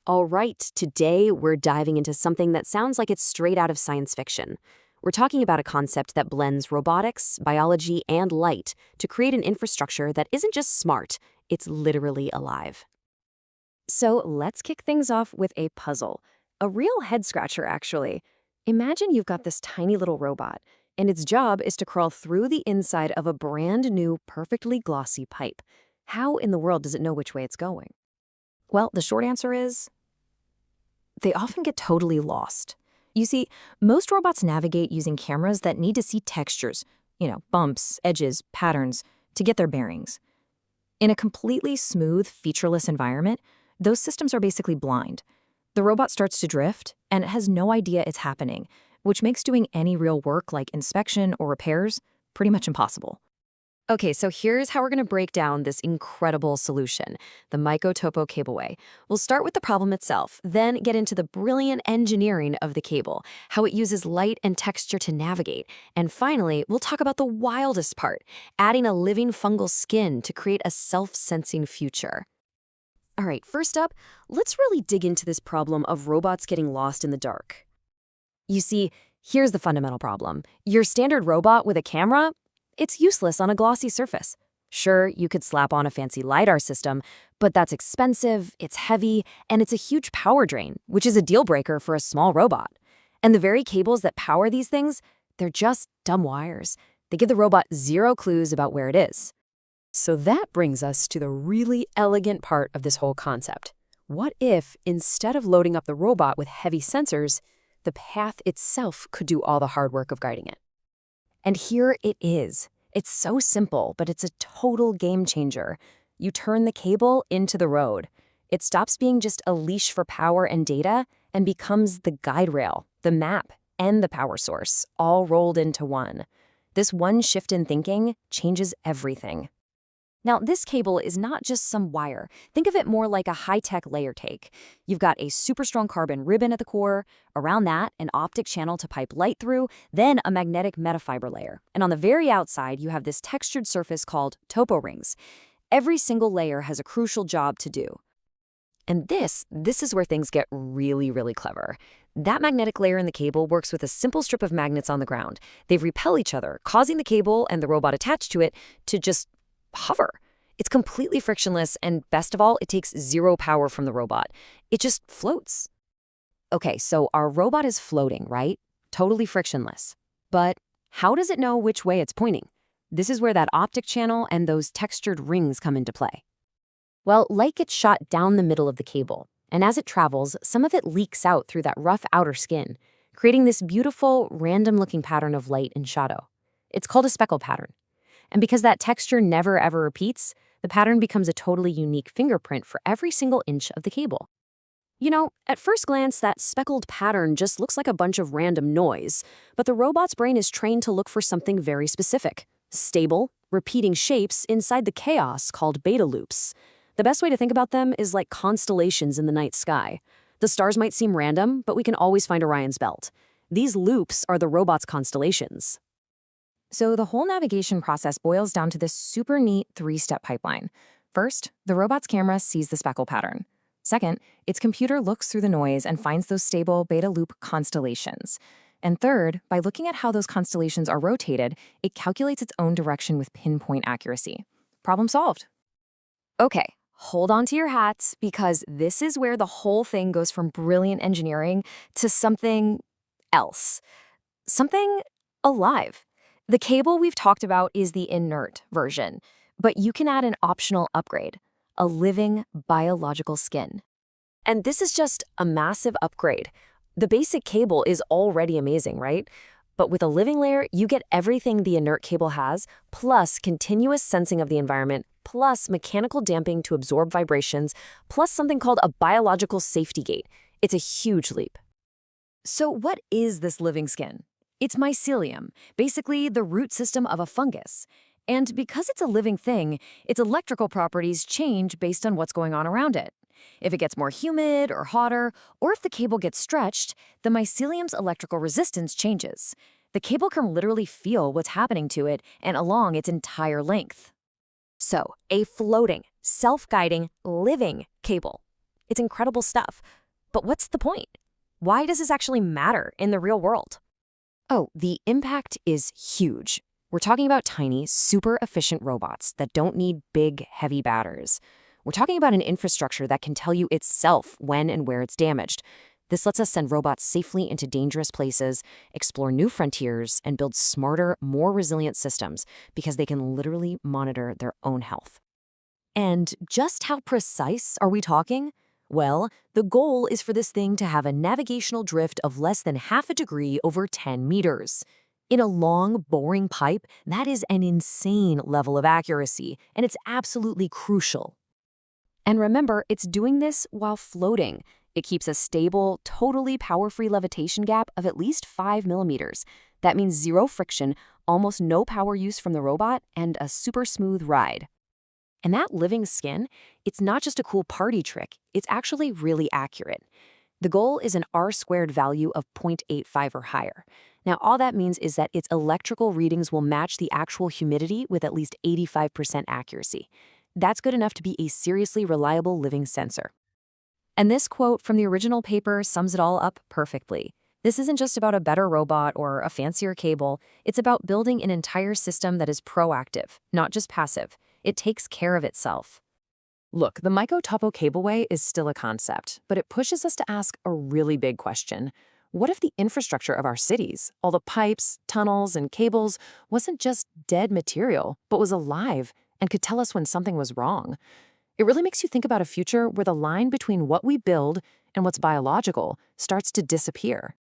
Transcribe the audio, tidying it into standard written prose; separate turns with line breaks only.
All right, today we're diving into something that sounds like it's straight out of science fiction. We're talking about a concept that blends robotics, biology, and light to create an infrastructure that isn't just smart, it's literally alive. So let's kick things off with a puzzle. A real head scratcher, actually. Imagine you've got this tiny little robot, and its job is to crawl through the inside of a brand new, perfectly glossy pipe. How in the world does it know which way it's going? Well, the short answer is they often get totally lost. You see, most robots navigate using cameras that need to see textures, bumps, edges, patterns, to get their bearings. In a completely smooth, featureless environment, those systems are basically blind. The robot starts to drift, and it has no idea it's happening, which makes doing any real work like inspection or repairs pretty much impossible. Okay, so here's how we're going to break down this incredible solution, the Myco Topo Cableway. We'll start with the problem itself, then get into the brilliant engineering of the cable, how it uses light and texture to navigate, and finally, we'll talk about the wildest part, adding a living fungal skin to create a self-sensing future. All right, first up, let's really dig into this problem of robots getting lost in the dark. You see, here's the fundamental problem. Your standard robot with a camera, it's useless on a glossy surface. Sure, you could slap on a fancy LiDAR system, but that's expensive, it's heavy, and it's a huge power drain, which is a deal breaker for a small robot. And the very cables that power these things, they're just dumb wires. They give the robot zero clues about where it is.
So that brings us to the really elegant part of this whole concept. What if, instead of loading up the robot with heavy sensors, the path itself could do all the hard work of guiding it?
And here it is. It's so simple, but it's a total game changer. You turn the cable into the road. It stops being just a leash for power and data and becomes the guide rail, the map, and the power source, all rolled into one. This one shift in thinking changes everything. Now, this cable is not just some wire. Think of it more like a high-tech layer cake. You've got a super strong carbon ribbon at the core, around that, an optic channel to pipe light through, then a magnetic metafiber layer. And on the very outside, you have this textured surface called Topo rings. Every single layer has a crucial job to do. And this is where things get really, really clever. That magnetic layer in the cable works with a simple strip of magnets on the ground. They repel each other, causing the cable and the robot attached to it to just hover. It's completely frictionless, and best of all, it takes zero power from the robot. It just floats. Okay, so our robot is floating, right? Totally frictionless. But how does it know which way it's pointing? This is where that optic channel and those textured rings come into play. Well, light gets shot down the middle of the cable, and as it travels, some of it leaks out through that rough outer skin, creating this beautiful, random-looking pattern of light and shadow. It's called a speckle pattern. And because that texture never ever repeats, the pattern becomes a totally unique fingerprint for every single inch of the cable. At first glance, that speckled pattern just looks like a bunch of random noise, but the robot's brain is trained to look for something very specific: stable, repeating shapes inside the chaos called beta loops. The best way to think about them is like constellations in the night sky. The stars might seem random, but we can always find Orion's belt. These loops are the robot's constellations. So the whole navigation process boils down to this super neat three-step pipeline. First, the robot's camera sees the speckle pattern. Second, its computer looks through the noise and finds those stable beta loop constellations. And third, by looking at how those constellations are rotated, it calculates its own direction with pinpoint accuracy. Problem solved. Okay, hold on to your hats, because this is where the whole thing goes from brilliant engineering to something else. Something alive. The cable we've talked about is the inert version, but you can add an optional upgrade: a living biological skin. And this is just a massive upgrade. The basic cable is already amazing, right? But with a living layer, you get everything the inert cable has, plus continuous sensing of the environment, plus mechanical damping to absorb vibrations, plus something called a biological safety gate. It's a huge leap. So what is this living skin? It's mycelium, basically the root system of a fungus. And because it's a living thing, its electrical properties change based on what's going on around it. If it gets more humid or hotter, or if the cable gets stretched, the mycelium's electrical resistance changes. The cable can literally feel what's happening to it and along its entire length. So, a floating, self-guiding, living cable. It's incredible stuff. But what's the point? Why does this actually matter in the real world? Oh, the impact is huge. We're talking about tiny, super efficient robots that don't need big, heavy batters. We're talking about an infrastructure that can tell you itself when and where it's damaged. This lets us send robots safely into dangerous places, explore new frontiers, and build smarter, more resilient systems because they can literally monitor their own health. And just how precise are we talking? Well, the goal is for this thing to have a navigational drift of less than half a degree over 10 meters. In a long, boring pipe, that is an insane level of accuracy, and it's absolutely crucial. And remember, it's doing this while floating. It keeps a stable, totally power-free levitation gap of at least 5 millimeters. That means zero friction, almost no power use from the robot, and a super smooth ride. And that living skin, it's not just a cool party trick, it's actually really accurate. The goal is an R-squared value of 0.85 or higher. Now, all that means is that its electrical readings will match the actual humidity with at least 85% accuracy. That's good enough to be a seriously reliable living sensor. And this quote from the original paper sums it all up perfectly. This isn't just about a better robot or a fancier cable. It's about building an entire system that is proactive, not just passive. It takes care of itself. Look, the Myco Topo Cableway is still a concept, but it pushes us to ask a really big question. What if the infrastructure of our cities, all the pipes, tunnels, and cables, wasn't just dead material, but was alive and could tell us when something was wrong? It really makes you think about a future where the line between what we build and what's biological starts to disappear.